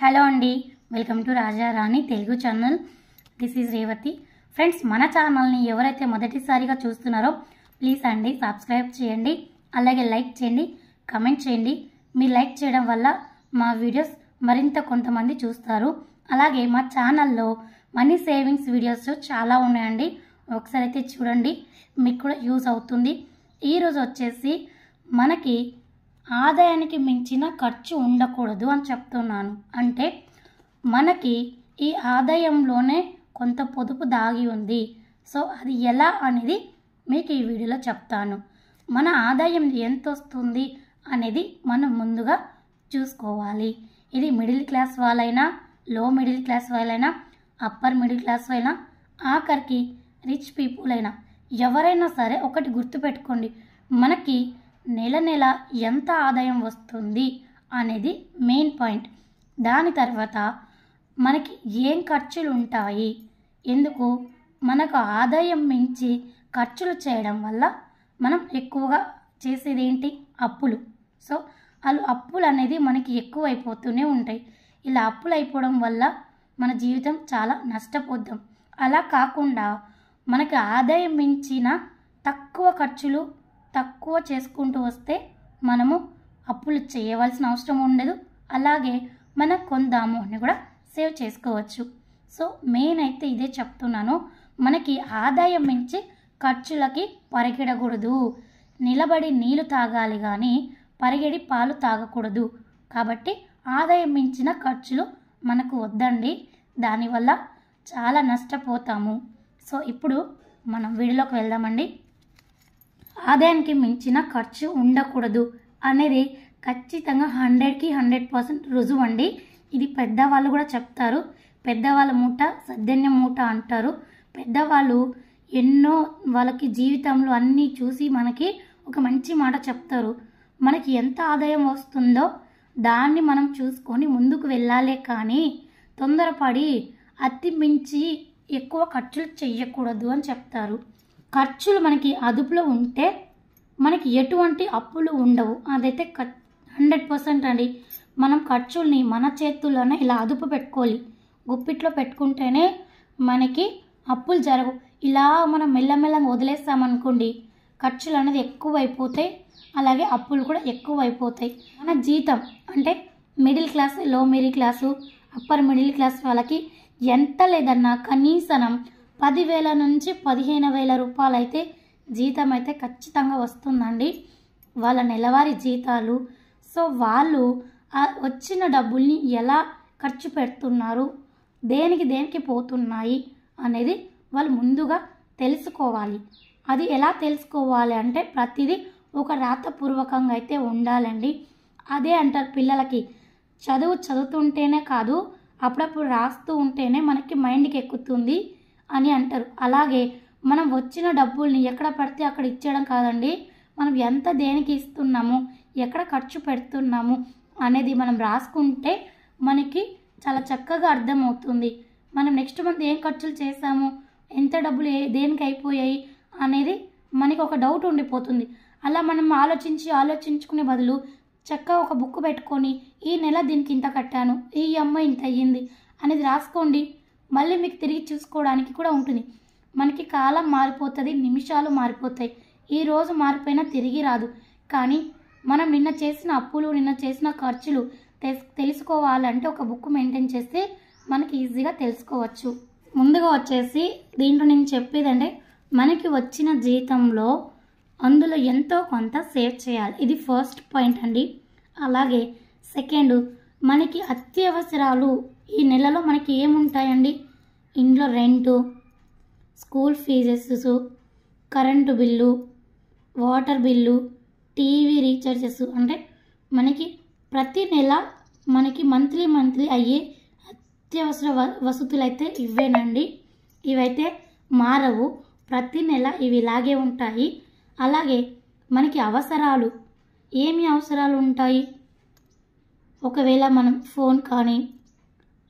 Hello అండి, welcome to Raja Rani Telugu channel. This is Revathi. Friends, మన ఛానల్ని ఎవరైతే మొదటిసారిగా చూస్తున్నారో ప్లీజ్ అండి సబ్స్క్రైబ్ చేయండి, అలాగే లైక్ చేయండి, కమెంట్ చేయండి. మీరు లైక్ చేయడం వల్ల మా వీడియోస్ మరింత కొంతమంది చూస్తారు. అలాగే మా ఛానల్లో మనీ సేవింగ్స్ వీడియోస్ చాలా ఉన్నాయండి, ఒకసారి అయితే చూడండి, మీకు కూడా యూజ్ అవుతుంది. ఈరోజు వచ్చేసి మనకి ఆదాయానికి మించిన ఖర్చు ఉండకూడదు అని చెప్తున్నాను. అంటే మనకి ఈ ఆదాయంలోనే కొంత పొదుపు దాగి ఉంది. సో అది ఎలా అనేది మీకు ఈ వీడియోలో చెప్తాను. మన ఆదాయం ఎంత వస్తుంది అనేది మనం ముందుగా చూసుకోవాలి. ఇది మిడిల్ క్లాస్ వాళ్ళైనా, లో మిడిల్ క్లాస్ వాళ్ళైనా, అప్పర్ మిడిల్ క్లాస్ వాళ్ళైనా, ఆఖరికి రిచ్ పీపుల్ అయినా, ఎవరైనా సరే ఒకటి గుర్తుపెట్టుకోండి, మనకి నెల నెల ఎంత ఆదాయం వస్తుంది అనేది మెయిన్ పాయింట్. దాని తర్వాత మనకి ఏం ఖర్చులు ఉంటాయి, ఎందుకు మనకు ఆదాయం మించి ఖర్చులు చేయడం వల్ల మనం ఎక్కువగా చేసేది ఏంటి, అప్పులు. సో అప్పులు అనేది మనకి ఎక్కువ అయిపోతూనే ఉంటాయి. ఇలా అప్పులు అయిపోవడం వల్ల మన జీవితం చాలా నష్టపోద్దాం. అలా కాకుండా మనకి ఆదాయం మించిన తక్కువ ఖర్చులు తక్కువ చేసుకుంటూ వస్తే మనము అప్పులు చేయవలసిన అవసరం ఉండదు. అలాగే మనం కొంత అమౌంట్ని కూడా సేవ్ చేసుకోవచ్చు. సో మెయిన్ అయితే ఇదే చెప్తున్నాను, మనకి ఆదాయం మించి ఖర్చులకి పరిగెడకూడదు. నిలబడి నీళ్లు తాగాలి కానీ పరిగెడి పాలు తాగకూడదు. కాబట్టి ఆదాయం మించిన ఖర్చులు మనకు వద్దండి, దానివల్ల చాలా నష్టపోతాము. సో ఇప్పుడు మనం వీడియోలోకి వెళ్దామండి. ఆదాయానికి మించిన ఖర్చు ఉండకూడదు అనేది ఖచ్చితంగా 100కి 100% రుజువు అండి. ఇది పెద్దవాళ్ళు కూడా చెప్తారు. పెద్దవాళ్ళ మూట సద్దెన్య మూట అంటారు. పెద్దవాళ్ళు ఎన్నో వాళ్ళకి జీవితంలో అన్నీ చూసి మనకి ఒక మంచి మాట చెప్తారు. మనకి ఎంత ఆదాయం వస్తుందో దాన్ని మనం చూసుకొని ముందుకు వెళ్ళాలే కానీ తొందరపడి అతి మించి ఎక్కువ ఖర్చులు చెయ్యకూడదు అని చెప్తారు. ఖర్చులు మనకి అదుపులో ఉంటే మనకి ఎటువంటి అప్పులు ఉండవు. అదైతే 100% అండి. మనం ఖర్చుల్ని మన చేతుల్లోనే ఇలా అదుపు పెట్టుకోవాలి. గుప్పిట్లో పెట్టుకుంటేనే మనకి అప్పులు జరగవు. ఇలా మనం మెల్లమెల్లగా వదిలేస్తామనుకోండి, ఖర్చులు అనేది ఎక్కువ అయిపోతాయి, అలాగే అప్పులు కూడా ఎక్కువ అయిపోతాయి. మన జీతం అంటే మిడిల్ క్లాస్, లో middle class, upper middle class వాళ్ళకి ఎంత లేదన్నా కనీసం 10,000 నుంచి 15,000 రూపాయలు అయితే జీతం అయితే ఖచ్చితంగా వస్తుందండి, వాళ్ళ నెలవారీ జీతాలు. సో వాళ్ళు వచ్చిన డబ్బుల్ని ఎలా ఖర్చు పెడుతున్నారు, దేనికి పోతున్నాయి అనేది వాళ్ళు ముందుగా తెలుసుకోవాలి. అది ఎలా తెలుసుకోవాలి అంటే ప్రతిదీ ఒక రాతపూర్వకంగా అయితే ఉండాలండి. అదే అంటారు పిల్లలకి, చదువుతుంటేనే కాదు, అప్పుడప్పుడు రాస్తూ ఉంటేనే మనకి మైండ్కి ఎక్కుతుంది అని అంటారు. అలాగే మనం వచ్చిన డబ్బుల్ని ఎక్కడ పడితే అక్కడ ఇచ్చేయడం కాదండి. మనం ఎంత దేనికి ఇస్తున్నాము, ఎక్కడ ఖర్చు పెడుతున్నాము అనేది మనం రాసుకుంటే మనకి చాలా చక్కగా అర్థమవుతుంది. మనం నెక్స్ట్ మంత్ ఏం ఖర్చులు చేసాము, ఎంత డబ్బులు దేనికి అయిపోయాయి అనేది మనకి ఒక డౌట్ ఉండిపోతుంది. అలా మనం ఆలోచించుకునే బదులు చక్కగా ఒక బుక్ పెట్టుకొని ఈ నెల దీనికి ఇంత కట్టాను, ఈ అమ్మాయి ఇంత అయ్యింది అనేది రాసుకోండి. మళ్ళీ మీకు తిరిగి చూసుకోవడానికి కూడా ఉంటుంది. మనకి కాలం మారిపోతుంది, నిమిషాలు మారిపోతాయి. ఈరోజు మారిపోయినా తిరిగి రాదు. కానీ మనం నిన్న చేసిన అప్పులు, నిన్న చేసిన ఖర్చులు తెలుసుకోవాలంటే ఒక బుక్ మెయింటైన్ చేస్తే మనకి ఈజీగా తెలుసుకోవచ్చు. ముందుగా వచ్చేసి దీంట్లో నేను చెప్పేదంటే మనకి వచ్చిన జీతంలో అందులో ఎంతో కొంత సేవ్ చేయాలి. ఇది ఫస్ట్ పాయింట్ అండి. అలాగే సెకండ్, మనకి అత్యవసరాలు ఈ నెలలో మనకి ఏముంటాయండి, ఇంట్లో rent, school fees, current bill, water bill, TV recharges, అంటే మనకి ప్రతి నెల మనకి మంత్లీ అయ్యే అత్యవసర వసతులు అయితే ఇవేనండి. ఇవైతే మారవు, ప్రతి నెల ఇవి ఇలాగే ఉంటాయి. అలాగే మనకి అవసరాలు, ఏమి అవసరాలు ఉంటాయి, ఒకవేళ మనం ఫోన్ కానీ,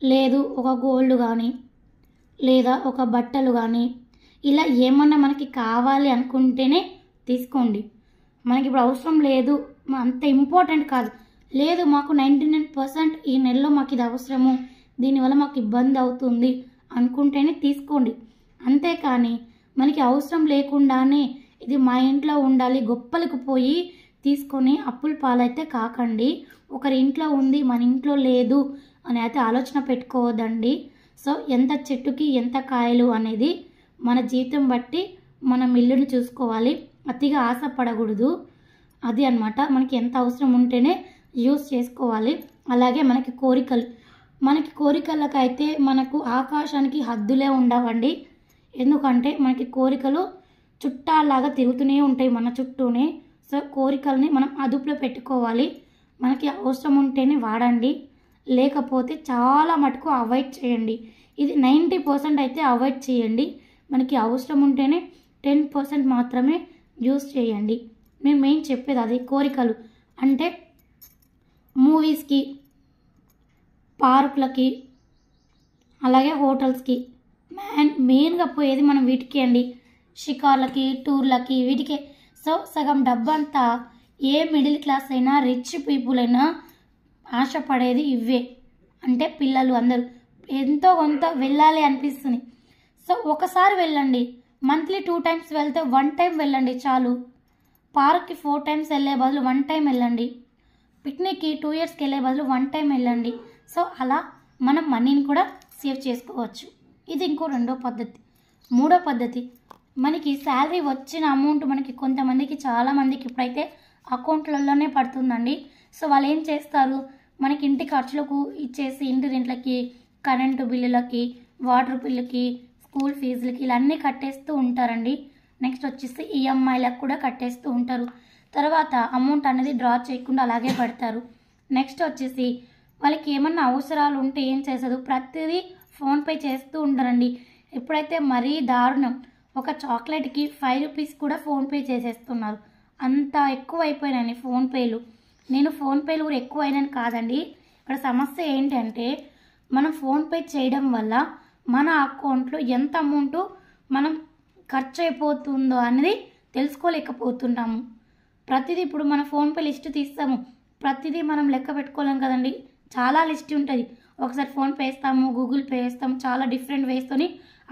లేదు ఒక గోల్డ్ కానీ, లేదా ఒక బట్టలు కానీ, ఇలా ఏమన్నా మనకి కావాలి అనుకుంటేనే తీసుకోండి. మనకి ఇప్పుడు అవసరం లేదు, అంత ఇంపార్టెంట్ కాదు, లేదు మాకు 99% ఈ నెలలో మాకు ఇది అవసరము, దీనివల్ల మాకు ఇబ్బంది అవుతుంది అనుకుంటేనే తీసుకోండి. అంతేకాని మనకి అవసరం లేకుండానే ఇది మా ఇంట్లో ఉండాలి గొప్పలకు పోయి తీసుకొని అప్పుల పాలైతే కాకండి. ఒకరి ఇంట్లో ఉంది మన ఇంట్లో లేదు అని అయితే ఆలోచన పెట్టుకోవద్దండి. సో ఎంత చెట్టుకి ఎంత కాయలు అనేది మన జీవితం బట్టి మనం ఇల్లుని చూసుకోవాలి, అతిగా ఆశపడకూడదు. అది అన్నమాట. మనకి ఎంత అవసరం ఉంటేనే యూస్ చేసుకోవాలి. అలాగే మనకి కోరికలకైతే మనకు ఆకాశానికి హద్దులే ఉండవండి. ఎందుకంటే మనకి కోరికలు చుట్టాలాగా తిరుగుతూనే ఉంటాయి మన చుట్టూనే. సో కోరికల్ని మనం అదుపులో పెట్టుకోవాలి. మనకి అవసరం ఉంటేనే వాడండి, లేకపోతే చాలా మటుకు అవాయిడ్ చేయండి. ఇది 90% అయితే అవాయిడ్ చేయండి. మనకి అవసరం ఉంటేనే 10% మాత్రమే యూస్ చేయండి. మేము మెయిన్ చెప్పేది అది. కోరికలు అంటే మూవీస్కి, పార్కులకి, అలాగే హోటల్స్కి మెయిన్గా పోయేది మనం వీటికి అండి. షికార్లకి, టూర్లకి, వీటికే. సో సగం డబ్బంతా ఏ మిడిల్ క్లాస్ అయినా రిచ్ పీపుల్ అయినా ఆశపడేది ఇవే. అంటే పిల్లలు అందరూ ఎంతో కొంత వెళ్ళాలి అనిపిస్తుంది. సో ఒకసారి వెళ్ళండి, మంత్లీ 2 times వెళ్తే 1 time వెళ్ళండి చాలు. పార్క్కి 4 times వెళ్ళే బదులు 1 time వెళ్ళండి. పిక్నిక్కి 2 yearsకి వెళ్ళే బదులు 1 time వెళ్ళండి. సో అలా మనం మనీని కూడా సేవ్ చేసుకోవచ్చు. ఇది ఇంకో రెండో పద్ధతి. మూడో పద్ధతి, మనకి శాలరీ వచ్చిన అమౌంట్ మనకి కొంతమందికి, చాలామందికి ఇప్పుడైతే అకౌంట్లలోనే పడుతుందండి. సో వాళ్ళు ఏం చేస్తారు, మనకి ఇంటి ఖర్చులకు ఇచ్చేసి ఇంటి రెంట్లకి, కరెంటు బిల్లులకి, వాటర్ బిల్లుకి, స్కూల్ ఫీజులకి ఇలా అన్నీ కట్టేస్తూ ఉంటారండి. నెక్స్ట్ వచ్చేసి ఈఎంఐలకు కూడా కట్టేస్తూ ఉంటారు. తర్వాత అమౌంట్ అనేది డ్రా చేయకుండా అలాగే పెడతారు. నెక్స్ట్ వచ్చేసి వాళ్ళకి ఏమన్నా అవసరాలు ఉంటే ఏం చేస్తారు, ప్రతిదీ ఫోన్పే చేస్తూ ఉంటారండి. ఇప్పుడైతే మరీ దారుణం, ఒక చాక్లెట్కి 5 rupees కూడా ఫోన్పే చేసేస్తున్నారు. అంత ఎక్కువ అయిపోయినాయి ఫోన్పేలు. నేను ఫోన్పేలు కూడా ఎక్కువ అయినాను కాదండి. ఇక్కడ సమస్య ఏంటంటే మనం ఫోన్పే చేయడం వల్ల మన అకౌంట్లో ఎంత అమౌంట్ మనం ఖర్చు అయిపోతుందో అనేది తెలుసుకోలేకపోతున్నాము. ప్రతిదీ ఇప్పుడు మన ఫోన్పే లిస్ట్ తీస్తాము, ప్రతిదీ మనం లెక్క పెట్టుకోలేం కదండి. చాలా లిస్ట్ ఉంటుంది. ఒకసారి ఫోన్పే వేస్తాము, గూగుల్ పే వేస్తాము, చాలా డిఫరెంట్ వేస్తోని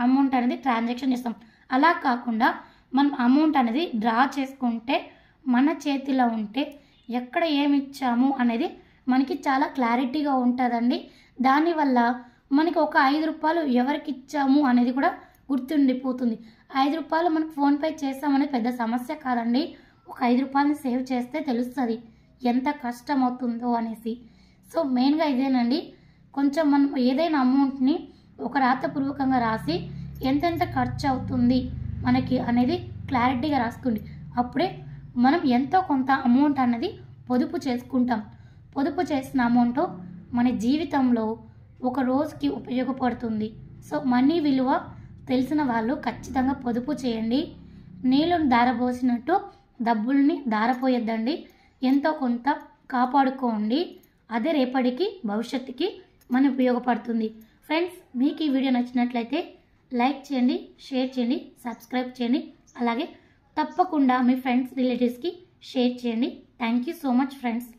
అమౌంట్ అనేది ట్రాన్సాక్షన్ చేస్తాం. అలా కాకుండా మనం అమౌంట్ అనేది డ్రా చేసుకుంటే మన చేతిలో ఉంటే ఎక్కడ ఏమి ఇచ్చాము అనేది మనకి చాలా క్లారిటీగా ఉంటుందండి. దానివల్ల మనకి ఒక 5 రూపాయలు ఎవరికి ఇచ్చాము అనేది కూడా గుర్తుండిపోతుంది. 5 రూపాయలు మనకు ఫోన్పే చేస్తామనేది పెద్ద సమస్య కాదండి. ఒక 5 రూపాయలని సేవ్ చేస్తే తెలుస్తుంది ఎంత కష్టం అవుతుందో అనేసి. సో మెయిన్గా ఇదేనండి. కొంచెం మనం ఏదైనా అమౌంట్ని ఒక రాతపూర్వకంగా రాసి ఎంతెంత ఖర్చు అవుతుంది మనకి అనేది క్లారిటీగా రాసుకోండి. అప్పుడే మనం ఎంతో కొంత అమౌంట్ అన్నది పొదుపు చేసుకుంటాం. పొదుపు చేసిన అమౌంట్ మన జీవితంలో ఒక రోజుకి ఉపయోగపడుతుంది. సో మనీ విలువ తెలిసిన వాళ్ళు ఖచ్చితంగా పొదుపు చేయండి. నీళ్ళను దారపోసినట్టు డబ్బుల్ని దారపోయొద్దండి. ఎంతో కొంత కాపాడుకోండి. అదే రేపటికి భవిష్యత్తుకి మన ఉపయోగపడుతుంది. ఫ్రెండ్స్, మీకు ఈ వీడియో నచ్చినట్లయితే లైక్ చేయండి, షేర్ చేయండి, సబ్స్క్రైబ్ చేయండి. అలాగే తప్పకుండా మీ ఫ్రెండ్స్, రిలేటివ్స్కి షేర్ చేయండి. Thank you so much friends.